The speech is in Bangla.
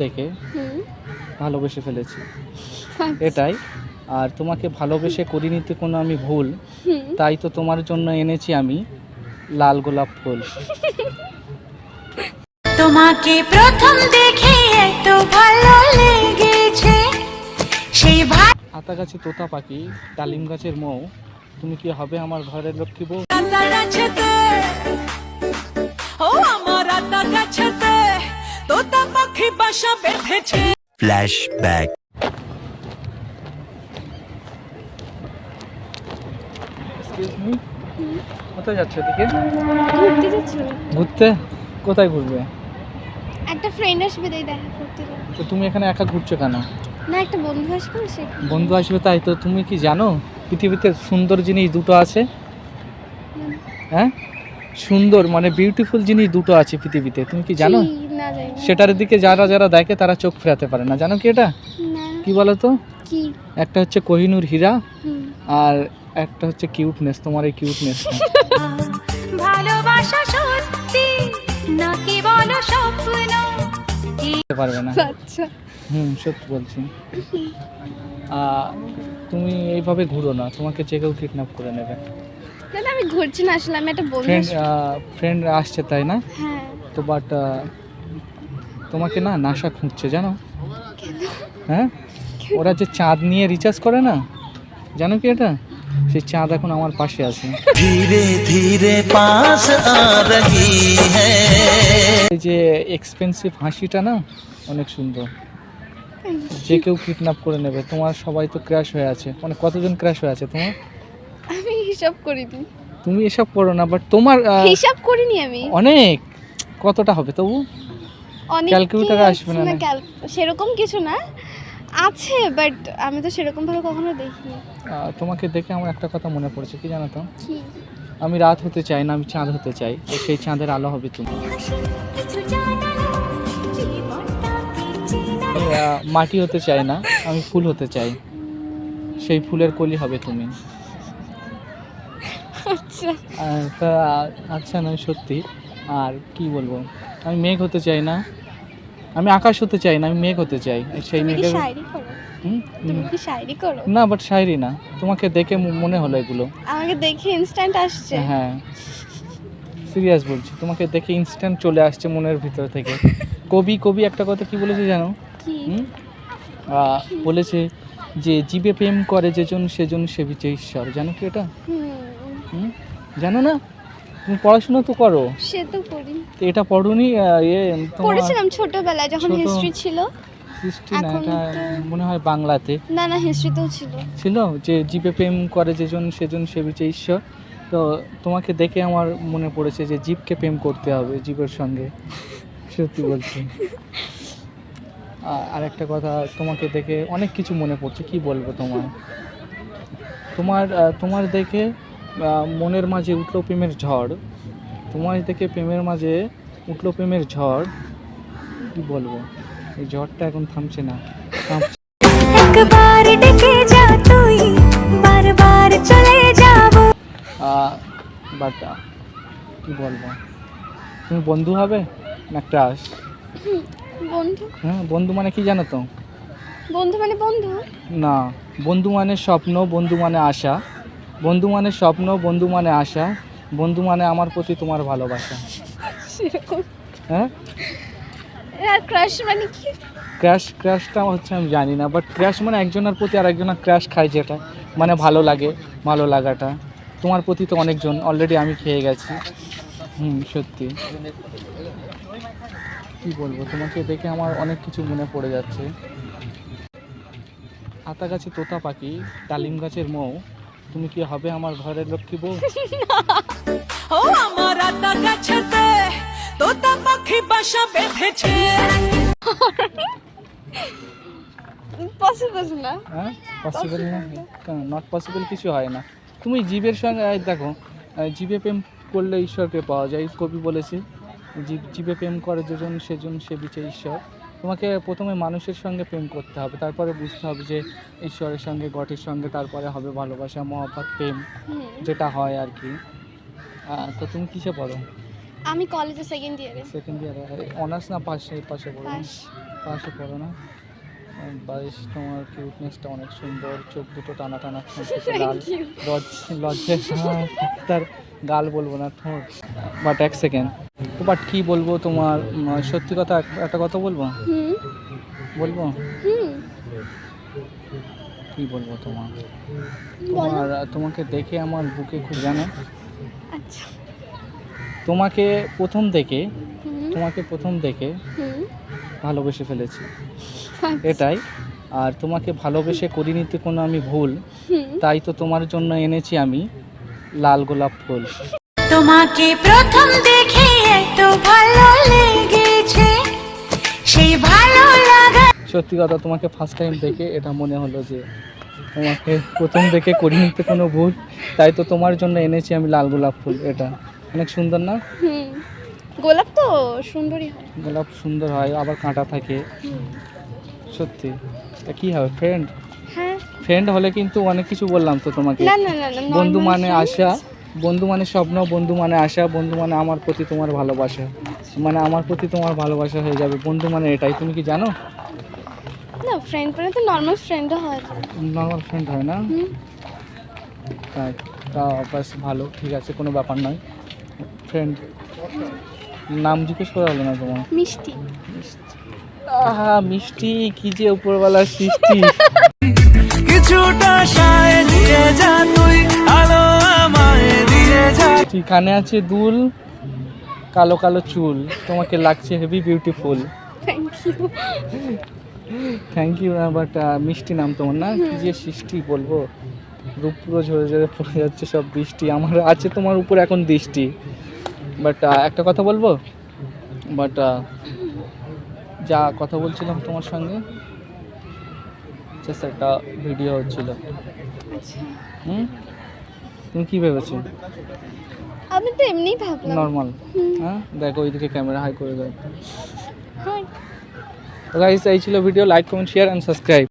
দেখে ভালোবেসে ফেলেছি, এটাই। আর তোমাকে ভালোবেসে করিনি তো কোনো আমি ভুল, তাই তো তোমার জন্য এনেছি আমি লাল গোলাপ ফুল। তোমাকে প্রথম দেখে এত ভালো লেগেছে সেই আতা গাছে তোতা পাখি, ডালিম গাছের মৌ, তুমি কি হবে আমার ঘরের লক্ষ্মী বউ? ও আমার আতা গাছেতে তোতা পাখি বাসা বেঁধেছে। ফ্ল্যাশব্যাক। এক্সকিউজ মি, কোথায় যাচ্ছে এদিকে? ঘুরতে যাচ্ছিল। ঘুরতে? কোথায় ঘুরবে? একটা ফ্রেন্ড আসবে, তাই দেখা করতে যাবো। তো তুমি এখানে একা ঘুরছো কেন? না, একটা বন্ধু আসবে সে। বন্ধু আসবে, তাই তো। তুমি কি জানো পৃথিবীতে সুন্দর জিনিস দুটো আছে? হ্যাঁ, সুন্দর মানে বিউটিফুল জিনিস দুটো আছে পৃথিবীতে, তুমি কি জানো? না জানি না। সেটার দিকে যারা যারা দেখে তারা চোখ ফেরাতে পারে না, জানো কি এটা? না। কি বলো তো? কি? একটা হচ্ছে কোহিনূর হীরা, হুম। আর একটা হচ্ছে কিউটনেস, তোমার এই কিউটনেস। ভালোবাসা সত্যি নাকি বলো স্বপ্ন? পারবে না। আচ্ছা। সত্যি বলছি। তুমি এইভাবে ঘুরো না, তোমাকে যে কেউ কিডন্যাপ করে নেবে। না না, আমি ঘুরছি না, আসলে আমি একটা বন্ধু ফ্রেন্ড আসছে, তাই না? হ্যাঁ। তো বাট তোমাকে না নাসা খুঁজছে, জানো? হ্যাঁ, ওরা যে চাঁদ নিয়ে রিচার্জ করে না, জানো কি এটা? সেই চাঁদ এখন আমার পাশে আছে। ধীরে ধীরে পাস আ রহি হ্যায়। এই যে এক্সপেন্সিভ হাসিটা না অনেক সুন্দর, যে কেউ কিডন্যাপ করে নেবে। তোমার সবাই তো ক্র্যাশ হয়ে আছে, মানে কতজন ক্র্যাশ হয়ে আছে তোমার? আমি হিসাব করিনি। তুমি এসব করো না, বাট তোমার হিসাব করিনি আমি। অনেক কতটা হবে তবু? অনেক ক্যালকুলেটরে আসবে না? সেরকম কিছু না, আছে, বাট আমি তো সেরকম ভাবে কখনো দেখিনি। তোমাকে দেখে আমার একটা কথা মনে পড়ছে, কি জানো তো? কি? আমি রাত হতে চাই না, আমি চাঁদ হতে চাই। তো সেই চাঁদের আলো হবে তুমি। আমি মাটি হতে চাই না, আমি ফুল হতে চাই। সেই ফুলের কলি হবে তুমি। আচ্ছা। আচ্ছা নয়, সত্যি। আর কি বলবো, আমি মেঘ হতে চাই না, আমি আকাশ হতে চাই না, আমি মেঘ হতে চাই। সেই তুমি কি মেঘের শায়রি করো? তুমি কি শায়রি করো? না, বাট শায়রি না, তোমাকে দেখে মনে হলো এগুলো। আমাকে দেখে ইনস্ট্যান্ট আসছে। হ্যাঁ, সিরিয়াস বলছি, তোমাকে দেখে ইনস্ট্যান্ট চলে আসছে মনের ভিতর থেকে। কবি একটা কথা কি বলেছে জানো? কি? বলেছে যে জীবে প্রেম করে যেজন সেজন সেবিছে ঈশ্বর, জানো কি এটা? জানো না? তুমি পড়াশোনা তো করো। সে তো করি। তো এটা পড়োনি? পড়েছিলাম ছোটবেলায় যখন হিস্ট্রি ছিল। হিস্ট্রি না, এটা মনে হয় বাংলাতে। না না, হিস্ট্রিতেও ছিল যে জীবে প্রেম করে যেজন সেজন সেবিছে ঈশ্বর। তো তোমাকে দেখে আমার মনে পড়েছে যে জীবকে প্রেম করতে হবে জীবের সঙ্গে, সত্যি বলছি। আর একটা কথা, তোমাকে দেখে অনেক কিছু মনে পড়ছে, কি বলবো তোমার দেখে মনের মাঝে উঠলো প্রেমের ঝড়। তোমার দেখে প্রেমের মাঝে উঠলো প্রেমের ঝড়, কি বলবো, এই ঝড়টা এখন থামছে না। একবার ডেকে যা তুই বারবার চলে যাব। বাট কি বলবো, তুমি বন্ধু হবে না ক্রাশ? বন্ধু। হ্যাঁ, বন্ধু মানে কি জানো তো? বন্ধু মানে বন্ধু না, বন্ধু মানে স্বপ্ন, বন্ধু মানে আশা, বন্ধু মানে স্বপ্ন, বন্ধু মানে আশা, বন্ধু মানে আমার প্রতি তোমার ভালোবাসা। সেরকম। হ্যাঁ, আর ক্রাশ মানে কি? ক্র্যাশটা হচ্ছে আমি জানি না, বাট ক্র্যাশ মানে একজনের প্রতি আর একজনের ক্র্যাশ খায়, যেটা মানে ভালো লাগে, ভালো লাগাটা। তোমার প্রতি তো অনেকজন অলরেডি আমি খেয়ে গেছি। সত্যি কি বলবো, তোমাকে দেখে আমার অনেক কিছু মনে পড়ে যাচ্ছে। আতা গাছে তোতা পাখি, ডালিম গাছের মৌ, তুমি কি হবে আমার ঘরের লক্ষ্মী বউ? ও আমার আতা গাছেতে তোতা পাখি বাসা বেঁধেছে। পসিবল না। হ্যাঁ, পসিবল না, নট পসিবল কিছু হয় না। তুমি জীবের সঙ্গে দেখো, জীবে প্রেম করলে ঈশ্বরকে পাওয়া যায়, কবি বলেছে জীবে প্রেম করে যেজন সেজন সেবিছে ঈশ্বর। তোমাকে প্রথমে মানুষের সঙ্গে প্রেম করতে হবে, তারপরে বুঝতে হবে যে ঈশ্বরের সঙ্গে, গডের সঙ্গে, তারপরে হবে ভালোবাসা, মহব্বত, প্রেম, যেটা হয় আর কি। তো তুমি কিসে পড়ো? আমি কলেজে সেকেন্ড ইয়ারে। সেকেন্ড ইয়ারে? অনার্স না পাশে পড়ো? পাস। পাশে পড়ো না। বাইশ তোমার কিউটনেসটা অনেক সুন্দর, চোখ দুটো টানা টানা, ঠোঁট দুটো লাল, লজ্জায় তার গাল বলবো না, ঠোঁট। বাট এক সেকেন্ড, বাট কী বলবো তোমার, সত্যি কথা একটা কথা বলবো, হুম বলবো হুম কী বলবো তোমার, বলো। তোমাকে দেখে আমার বুকে খুব জানো, আচ্ছা। তোমাকে প্রথম দেখে হুম হুম ভালোবেসে ফেলেছি, আচ্ছা। এটাই। আর তোমাকে ভালোবেসে করিনি তো কোনো আমি ভুল, হুম তাই তো তোমার জন্য এনেছি আমি লাল গোলাপ ফুল। তোমাকে প্রথম দেখে এত ভালো লেগেছে, সেই ভালো লাগা সত্যি কথা, তোমাকে ফার্স্ট টাইম দেখে এটা মনে হলো যে তোমাকে প্রথম দেখে করিনি তো কোনো ভুল, তাই তো তোমার জন্য এনেছি আমি লাল গোলাপ ফুল। এটা অনেক সুন্দর না? হুম গোলাপ তো সুন্দরই হয়। গোলাপ সুন্দর হয়, আবার কাঁটা থাকে। হুম সত্যি। তা কী হবে, ফ্রেন্ড? হ্যাঁ। ফ্রেন্ড হলে কিন্তু অনেক কিছু বললাম তো তোমাকে। না না না না বন্ধু normal মানে friend। আশা, বন্ধু মানে স্বপ্ন, বন্ধু মানে আশা, বন্ধু মানে আমার প্রতি তোমার ভালোবাসা, মানে আমার প্রতি তোমার ভালোবাসা হয়ে যাবে। বন্ধু মানে এটাই, তুমি কি জানো? না ফ্রেন্ড মানে তো নর্মাল ফ্রেন্ডও হয়। নর্মাল ফ্রেন্ড হয় না? হুম তাই? তা বাস ভালো, ঠিক আছে, কোনো ব্যাপার নয়। ফ্রেন্ড, নাম জিজ্ঞেস করা হলো না তোমার? মিষ্টি। আহা মিষ্টি, কি যে উপরওয়ালার সৃষ্টি। কিছুটা সাহায্যে যা তুই আলো আমায় দিয়ে যা। কানে আছে দুল, কালো কালো চুল, তোমাকে লাগছে heavy beautiful. Thank you. Thank you না, বাট মিষ্টি নাম তোমার না? কি যে সৃষ্টি বলবো, রূপ পুরো ঝরে ঝরে পড়ে যাচ্ছে সব বৃষ্টি, আমার আছে তোমার উপর এখন দৃষ্টি। বাট একটা কথা বলবো, বাট যা কথা বলছিলাম তোমার সঙ্গে, জাস্ট একটা ভিডিও হচ্ছিল। আচ্ছা হুম, তুমি কী ভেবেছো? আমি তো এমনিই ভাবলাম। নর্মাল? হুম। হ্যাঁ, দেখো ওইদিকে ক্যামেরা হাই করে দাও। হাই। গাইস, এই ছিল video. Like, comment, share and subscribe.